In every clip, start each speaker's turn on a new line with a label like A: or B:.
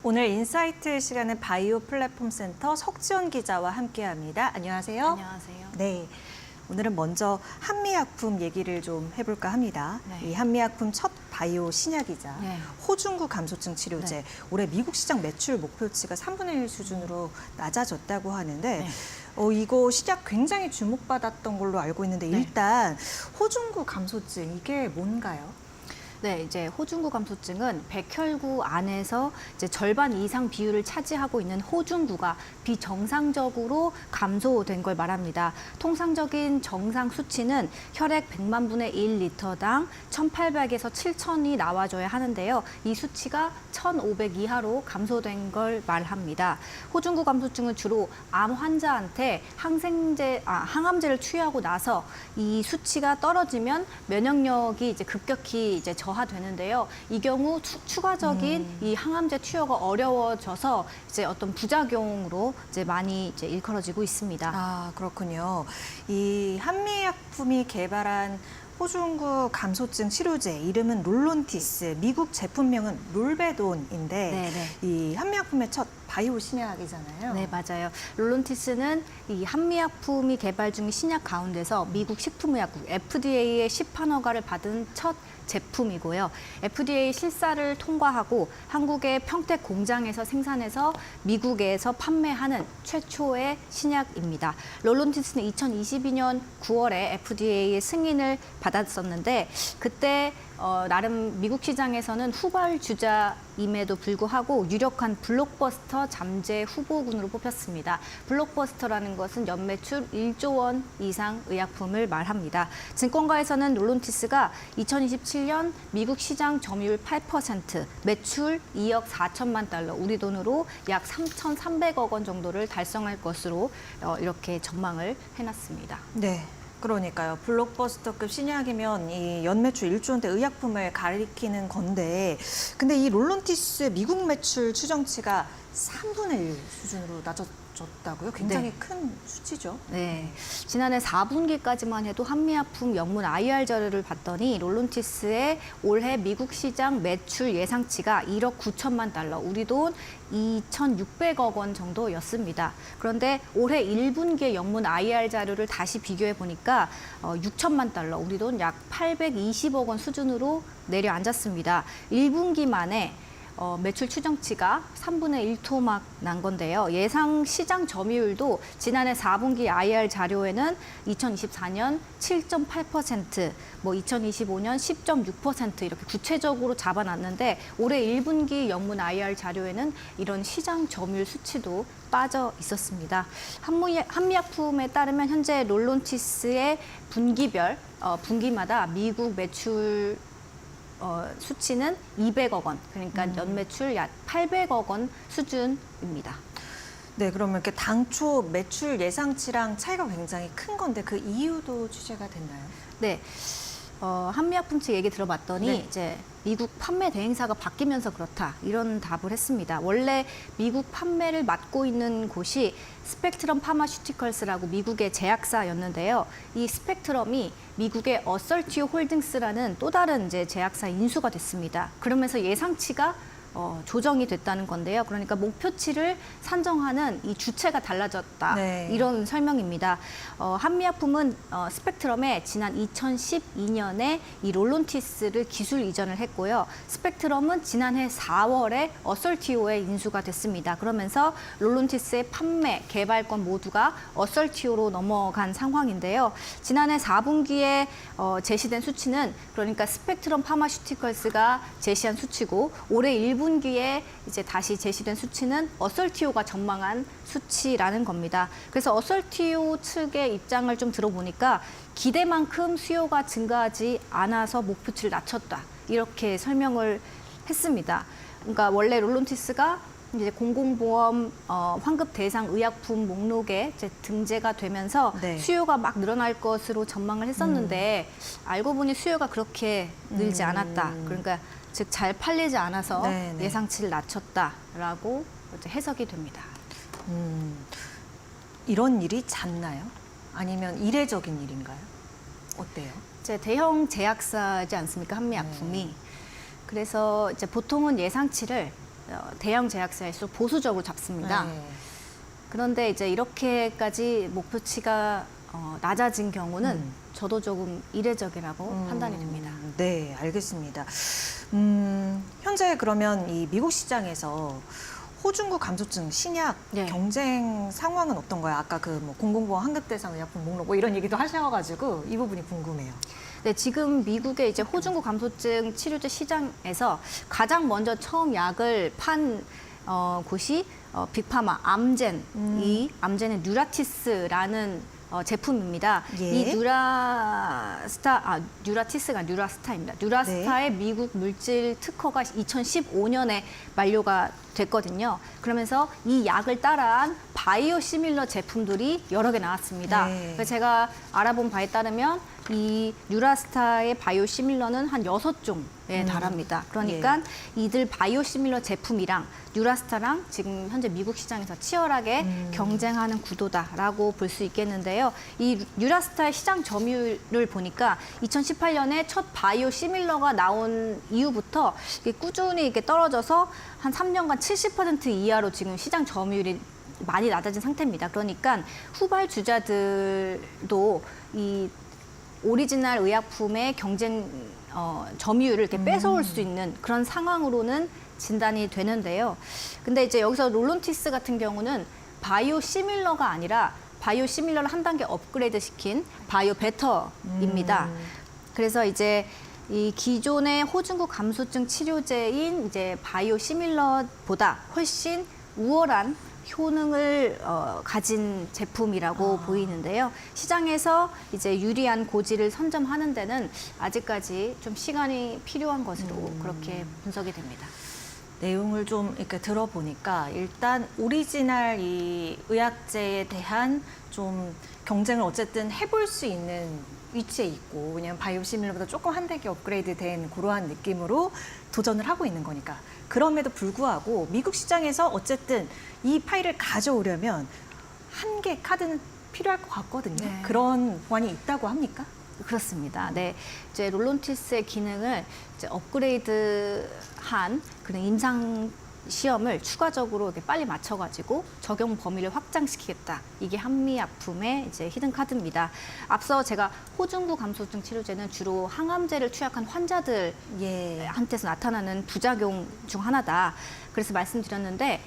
A: 오늘 인사이트 시간은 바이오 플랫폼 센터 석지원 기자와 함께합니다. 안녕하세요.
B: 안녕하세요.
A: 네, 오늘은 먼저 한미약품 얘기를 좀 해볼까 합니다.
B: 네.
A: 이 한미약품 첫 바이오 신약이자
B: 네.
A: 호중구 감소증 치료제,
B: 네.
A: 올해 미국 시장 매출 목표치가 3분의 1 수준으로 낮아졌다고 하는데
B: 네.
A: 이거 신약 굉장히 주목받았던 걸로 알고 있는데
B: 네.
A: 일단 호중구 감소증 이게 뭔가요?
B: 네, 이제 호중구 감소증은 백혈구 안에서 이제 절반 이상 비율을 차지하고 있는 호중구가 비정상적으로 감소된 걸 말합니다. 통상적인 정상 수치는 혈액 100만 분의 1리터당 1,800에서 7,000이 나와줘야 하는데요. 이 수치가 1,500 이하로 감소된 걸 말합니다. 호중구 감소증은 주로 암 환자한테 항암제를 투여하고 나서 이 수치가 떨어지면 면역력이 이제 급격히 이제 저하되는데요. 이 경우 추가적인 이 항암제 투여가 어려워져서 이제 어떤 부작용으로 이제 많이 이제 일컬어지고 있습니다.
A: 아, 그렇군요. 이 한미약품이 개발한 호중구 감소증 치료제 이름은 롤론티스, 미국 제품명은 롤베돈인데
B: 네네.
A: 이 한미약품의 첫 바이오 신약이잖아요.
B: 네, 맞아요. 롤론티스는 이 한미약품이 개발 중인 신약 가운데서 미국 식품의약국 FDA의 시판 허가를 받은 첫 제품이고요. FDA 실사를 통과하고 한국의 평택 공장에서 생산해서 미국에서 판매하는 최초의 신약입니다. 롤론티스는 2022년 9월에 FDA의 승인을 받았었는데 그때 나름 미국 시장에서는 후발주자임에도 불구하고 유력한 블록버스터 잠재 후보군으로 뽑혔습니다. 블록버스터라는 것은 연매출 1조 원 이상 의약품을 말합니다. 증권가에서는 롤론티스가 2027년 미국 시장 점유율 8%, 매출 2억 4천만 달러, 우리 돈으로 약 3,300억 원 정도를 달성할 것으로 이렇게 전망을 해놨습니다.
A: 네. 그러니까요. 블록버스터급 신약이면 이 연매출 1조 원대 의약품을 가리키는 건데 근데 이 롤론티스 미국 매출 추정치가 3분의 1 수준으로 낮아졌다고요? 굉장히
B: 네.
A: 큰 수치죠.
B: 네, 지난해 4분기까지만 해도 한미약품 영문 IR 자료를 봤더니 롤론티스의 올해 미국 시장 매출 예상치가 1억 9천만 달러, 우리 돈 2,600억 원 정도였습니다. 그런데 올해 1분기의 영문 IR 자료를 다시 비교해 보니까 6천만 달러, 우리 돈 약 820억 원 수준으로 내려앉았습니다. 1분기 만에 매출 추정치가 3분의 1토막 난 건데요. 예상 시장 점유율도 지난해 4분기 IR 자료에는 2024년 7.8%, 2025년 10.6% 이렇게 구체적으로 잡아놨는데 올해 1분기 영문 IR 자료에는 이런 시장 점유율 수치도 빠져 있었습니다. 한미약품에 따르면 현재 롤론티스의 분기별, 분기마다 미국 매출 수치는 200억 원, 그러니까 연매출 약 800억 원 수준입니다.
A: 네, 그러면 이렇게 당초 매출 예상치랑 차이가 굉장히 큰 건데 그 이유도 취재가 됐나요?
B: 네. 한미약품 측 얘기 들어봤더니
A: 네.
B: 이제 미국 판매 대행사가 바뀌면서 그렇다 이런 답을 했습니다. 원래 미국 판매를 맡고 있는 곳이 스펙트럼 파마슈티컬스라고 미국의 제약사였는데요. 이 스펙트럼이 미국의 어설티오 홀딩스라는 또 다른 이제 제약사 인수가 됐습니다. 그러면서 예상치가 조정이 됐다는 건데요. 그러니까 목표치를 산정하는 이 주체가 달라졌다.
A: 네.
B: 이런 설명입니다. 한미약품은 스펙트럼에 지난 2012년에 이 롤론티스를 기술 이전을 했고요. 스펙트럼은 지난해 4월에 어설티오에 인수가 됐습니다. 그러면서 롤론티스의 판매, 개발권 모두가 어설티오로 넘어간 상황인데요. 지난해 4분기에 제시된 수치는 그러니까 스펙트럼 파마슈티컬스가 제시한 수치고 올해 1분기에 이제 다시 제시된 수치는 어설티오가 전망한 수치라는 겁니다. 그래서 어설티오 측의 입장을 좀 들어보니까 기대만큼 수요가 증가하지 않아서 목표치를 낮췄다. 이렇게 설명을 했습니다. 그러니까 원래 롤론티스가 이제 공공보험 환급 대상 의약품 목록에 이제 등재가 되면서
A: 네.
B: 수요가 막 늘어날 것으로 전망을 했었는데 알고 보니 수요가 그렇게 늘지 않았다. 그러니까 즉 잘 팔리지 않아서
A: 네, 네.
B: 예상치를 낮췄다라고 이제 해석이 됩니다.
A: 이런 일이 잦나요? 아니면 이례적인 일인가요? 어때요?
B: 이제 대형 제약사지 않습니까? 한미약품이. 그래서 이제 보통은 예상치를 대형 제약사일수록 보수적으로 잡습니다.
A: 네.
B: 그런데 이제 이렇게까지 목표치가 낮아진 경우는 저도 조금 이례적이라고 판단이 됩니다.
A: 네, 알겠습니다. 현재 그러면 이 미국 시장에서 호중구 감소증 신약
B: 네.
A: 경쟁 상황은 어떤가요? 아까 그 뭐 공공보험 환급대상 의약품 목록 뭐 이런 얘기도 하셔가지고 이 부분이 궁금해요.
B: 네, 지금 미국의 이제 호중구 감소증 치료제 시장에서 가장 먼저 처음 약을 판 곳이 빅파마 암젠, 이 암젠의 뉴라티스라는 제품입니다.
A: 예.
B: 이 뉴라티스가 뉴라스타입니다. 뉴라스타의 미국 물질 특허가 2015년에 만료가 됐거든요. 그러면서 이 약을 따라한 바이오 시밀러 제품들이 여러 개 나왔습니다.
A: 네.
B: 그래서 제가 알아본 바에 따르면 이 뉴라스타의 바이오 시밀러는 한 6종에 달합니다. 그러니까 이들 바이오 시밀러 제품이랑 뉴라스타랑 지금 현재 미국 시장에서 치열하게 경쟁하는 구도다라고 볼 수 있겠는데요. 이 뉴라스타의 시장 점유율을 보니까 2018년에 첫 바이오 시밀러가 나온 이후부터 이게 꾸준히 이렇게 떨어져서 한 3년간 70% 이하로 지금 시장 점유율이 많이 낮아진 상태입니다. 그러니까 후발주자들도 이 오리지널 의약품의 경쟁 점유율을 이렇게 뺏어올 수 있는 그런 상황으로는 진단이 되는데요. 근데 이제 여기서 롤론티스 같은 경우는 바이오 시밀러가 아니라 바이오 시밀러를 한 단계 업그레이드 시킨 바이오 베터입니다. 그래서 이제 이 기존의 호중구 감소증 치료제인 이제 바이오 시밀러보다 훨씬 우월한 효능을 가진 제품이라고 보이는데요. 시장에서 이제 유리한 고지를 선점하는 데는 아직까지 좀 시간이 필요한 것으로 그렇게 분석이 됩니다.
A: 내용을 좀 이렇게 들어보니까 일단 오리지널 이 의약제에 대한 좀 경쟁을 어쨌든 해볼 수 있는 위치에 있고, 왜냐하면 바이오시밀러보다 조금 한 단계 업그레이드된 그러한 느낌으로 도전을 하고 있는 거니까. 그럼에도 불구하고 미국 시장에서 어쨌든 이 파일을 가져오려면 한 개 카드는 필요할 것 같거든요.
B: 네.
A: 그런 보안이 있다고 합니까?
B: 그렇습니다. 네, 이제 롤론티스의 기능을 이제 업그레이드한 그런 임상 시험을 추가적으로 이렇게 빨리 맞춰가지고 적용 범위를 확장시키겠다. 이게 한미약품의 이제 히든 카드입니다. 앞서 제가 호중구 감소증 치료제는 주로 항암제를 투약한 환자들한테서 나타나는 부작용 중 하나다. 그래서 말씀드렸는데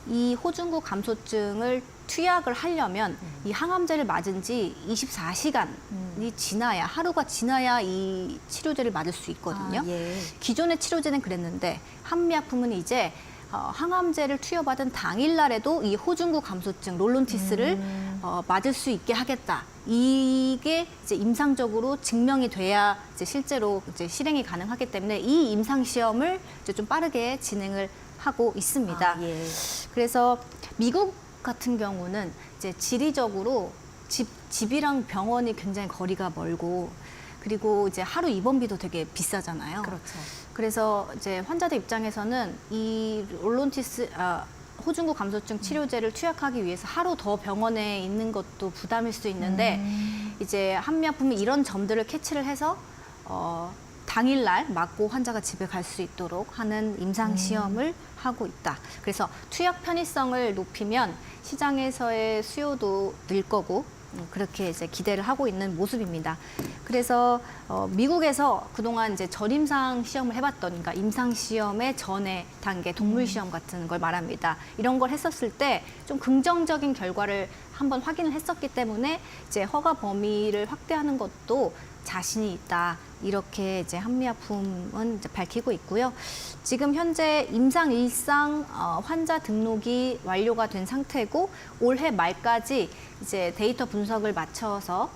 B: 이 호중구 감소증을 투약을 하려면 이 항암제를 맞은 지 24시간이 지나야, 하루가 지나야 이 치료제를 맞을 수 있거든요.
A: 예.
B: 기존의 치료제는 그랬는데 한미약품은 이제 항암제를 투여받은 당일날에도 이 호중구 감소증 롤론티스를 맞을 수 있게 하겠다. 이게 이제 임상적으로 증명이 돼야 이제 실제로 이제 실행이 가능하기 때문에 이 임상 시험을 이제 좀 빠르게 진행을 하고 있습니다.
A: 예.
B: 그래서 미국 같은 경우는 이제 지리적으로 집이랑 병원이 굉장히 거리가 멀고, 그리고 이제 하루 입원비도 되게 비싸잖아요.
A: 그렇죠.
B: 그래서 이제 환자들 입장에서는 이 롤론티스 호중구 감소증 치료제를 투약하기 위해서 하루 더 병원에 있는 것도 부담일 수 있는데 이제 한미약품이 이런 점들을 캐치를 해서 당일날 맞고 환자가 집에 갈 수 있도록 하는 임상 시험을 하고 있다. 그래서 투약 편의성을 높이면 시장에서의 수요도 늘 거고 그렇게 이제 기대를 하고 있는 모습입니다. 그래서 미국에서 그동안 이제 전임상 시험을 해봤던, 그러니까 임상 시험의 전에 단계 동물 시험 같은 걸 말합니다. 이런 걸 했었을 때 좀 긍정적인 결과를 한번 확인을 했었기 때문에 이제 허가 범위를 확대하는 것도 자신이 있다. 이렇게 이제 한미약품은 이제 밝히고 있고요. 지금 현재 임상 일상 환자 등록이 완료가 된 상태고 올해 말까지 이제 데이터 분석을 마쳐서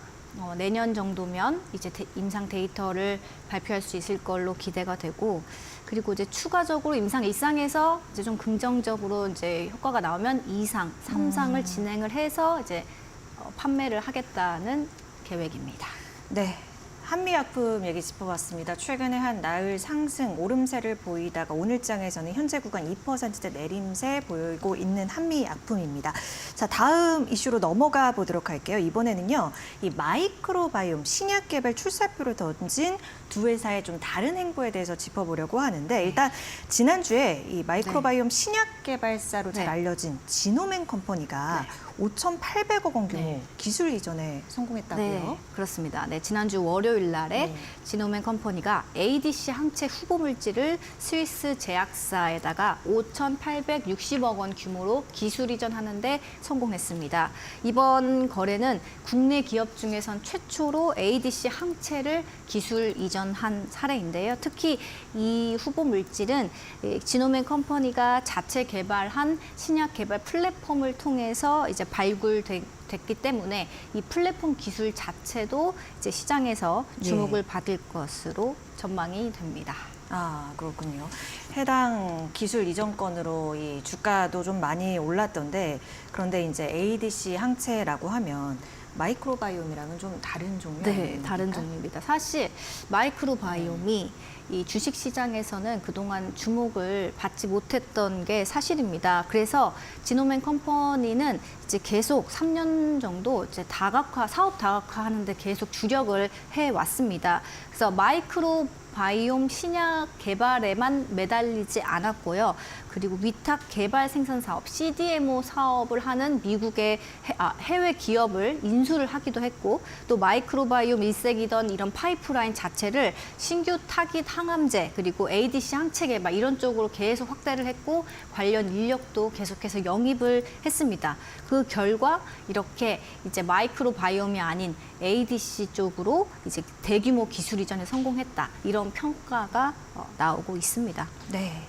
B: 내년 정도면 이제 임상 데이터를 발표할 수 있을 걸로 기대가 되고, 그리고 이제 추가적으로 임상 1상에서 이제 좀 긍정적으로 이제 효과가 나오면 2상, 3상을 진행을 해서 이제 판매를 하겠다는 계획입니다.
A: 네. 한미약품 얘기 짚어봤습니다. 최근에 한 나흘 상승, 오름세를 보이다가 오늘장에서는 현재 구간 2%대 내림세 보이고 있는 한미약품입니다. 자, 다음 이슈로 넘어가 보도록 할게요. 이번에는요, 이 마이크로바이옴 신약 개발 출사표를 던진 두 회사의 좀 다른 행보에 대해서 짚어보려고 하는데, 일단 지난주에 이 마이크로바이옴 신약 개발사로 잘 알려진 지노맨 컴퍼니가 5,800억 원 규모 기술 이전에 성공했다고요?
B: 네, 그렇습니다. 네, 지난주 월요일 날에 지노맨 컴퍼니가 ADC 항체 후보 물질을 스위스 제약사에다가 5,860억 원 규모로 기술 이전하는데 성공했습니다. 이번 거래는 국내 기업 중에선 최초로 ADC 항체를 기술 이전한 사례인데요. 특히 이 후보 물질은 지노맨 컴퍼니가 자체 개발한 신약 개발 플랫폼을 통해서 이제 발굴됐기 때문에 이 플랫폼 기술 자체도 이제 시장에서 주목을 받을 것으로 전망이 됩니다.
A: 아, 그렇군요. 해당 기술 이전 건으로 이 주가도 좀 많이 올랐던데, 그런데 이제 ADC 항체라고 하면 마이크로바이옴이랑은 좀 다른 종류 아닙니까?
B: 네, 다른 종류입니다. 사실 마이크로바이옴이 이 주식 시장에서는 그동안 주목을 받지 못했던 게 사실입니다. 그래서 지노맨 컴퍼니는 이제 계속 3년 정도 이제 사업 다각화 하는데 계속 주력을 해 왔습니다. 그래서 마이크로바이옴 신약 개발에만 매달리지 않았고요. 그리고 위탁 개발 생산 사업, CDMO 사업을 하는 미국의 해외 기업을 인수를 하기도 했고, 또 마이크로바이옴 일색이던 이런 파이프라인 자체를 신규 타깃 항암제, 그리고 ADC 항체 개발 이런 쪽으로 계속 확대를 했고, 관련 인력도 계속해서 영입을 했습니다. 그 결과 이렇게 이제 마이크로바이옴이 아닌 ADC 쪽으로 이제 대규모 기술 이전에 성공했다, 이런 평가가 나오고 있습니다.
A: 네.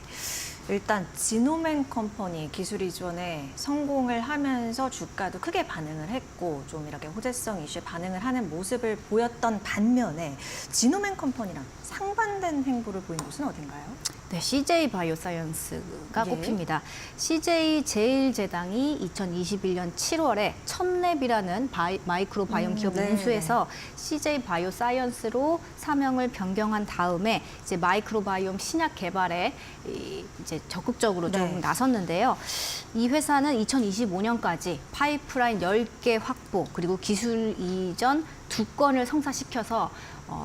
A: 일단 지노맨 컴퍼니 기술 이전에 성공을 하면서 주가도 크게 반응을 했고, 좀 이렇게 호재성 이슈에 반응을 하는 모습을 보였던 반면에 지노맨 컴퍼니랑 상반된 행보를 보인 곳은 어딘가요?
B: 네, CJ 바이오사이언스가
A: 예.
B: 꼽힙니다. CJ 제일제당이 2021년 7월에 첫랩이라는 마이크로바이옴 기업을
A: 네.
B: 인수해서 CJ 바이오사이언스로 사명을 변경한 다음에 이제 마이크로바이옴 신약 개발에 이제 적극적으로 좀
A: 네.
B: 나섰는데요. 이 회사는 2025년까지 파이프라인 10개 확보, 그리고 기술 이전 2건을 성사시켜서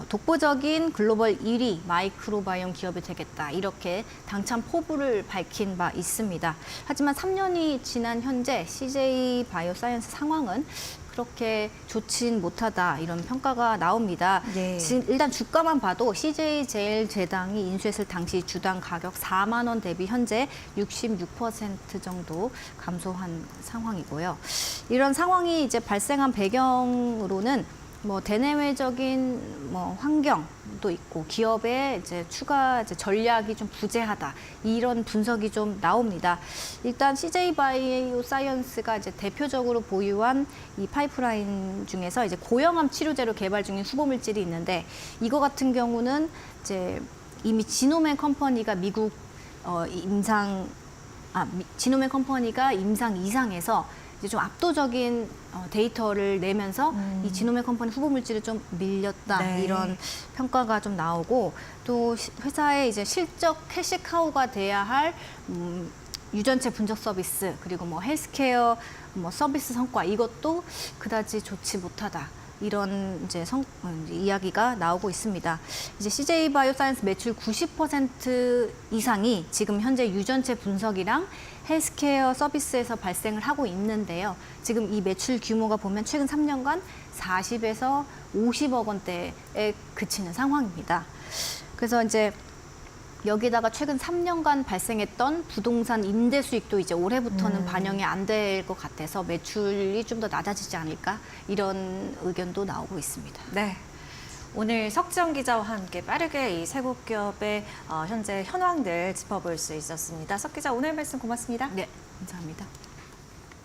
B: 독보적인 글로벌 1위 마이크로바이옴 기업이 되겠다, 이렇게 당찬 포부를 밝힌 바 있습니다. 하지만 3년이 지난 현재 CJ 바이오사이언스 상황은 그렇게 좋진 못하다, 이런 평가가 나옵니다.
A: 예.
B: 일단 주가만 봐도 CJ 제일제당이 인수했을 당시 주당 가격 4만 원 대비 현재 66% 정도 감소한 상황이고요. 이런 상황이 이제 발생한 배경으로는 대내외적인 환경도 있고, 기업의 이제 추가 이제 전략이 좀 부재하다, 이런 분석이 좀 나옵니다. 일단 CJ 바이오사이언스가 이제 대표적으로 보유한 이 파이프라인 중에서 이제 고형암 치료제로 개발 중인 후보 물질이 있는데, 이거 같은 경우는 이제 이미 지노맨 컴퍼니가 지노맨 컴퍼니가 임상 2상에서 이제 좀 압도적인 데이터를 내면서 이 지노맨 컴퍼니 후보 물질을 좀 밀렸다,
A: 네.
B: 이런 평가가 좀 나오고, 또 회사의 이제 실적 캐시카우가 돼야 할 유전체 분석 서비스, 그리고 헬스케어 서비스 성과, 이것도 그다지 좋지 못하다, 이런 이제 이야기가 나오고 있습니다. 이제 CJ 바이오사이언스 매출 90% 이상이 지금 현재 유전체 분석이랑 헬스케어 서비스에서 발생을 하고 있는데요. 지금 이 매출 규모가 보면 최근 3년간 40에서 50억 원대에 그치는 상황입니다. 그래서 이제 여기다가 최근 3년간 발생했던 부동산 임대 수익도 이제 올해부터는 반영이 안 될 것 같아서 매출이 좀 더 낮아지지 않을까, 이런 의견도 나오고 있습니다.
A: 네. 오늘 석지영 기자와 함께 빠르게 이 세국 기업의 현재 현황들 짚어볼 수 있었습니다. 석 기자, 오늘 말씀 고맙습니다.
B: 네, 감사합니다.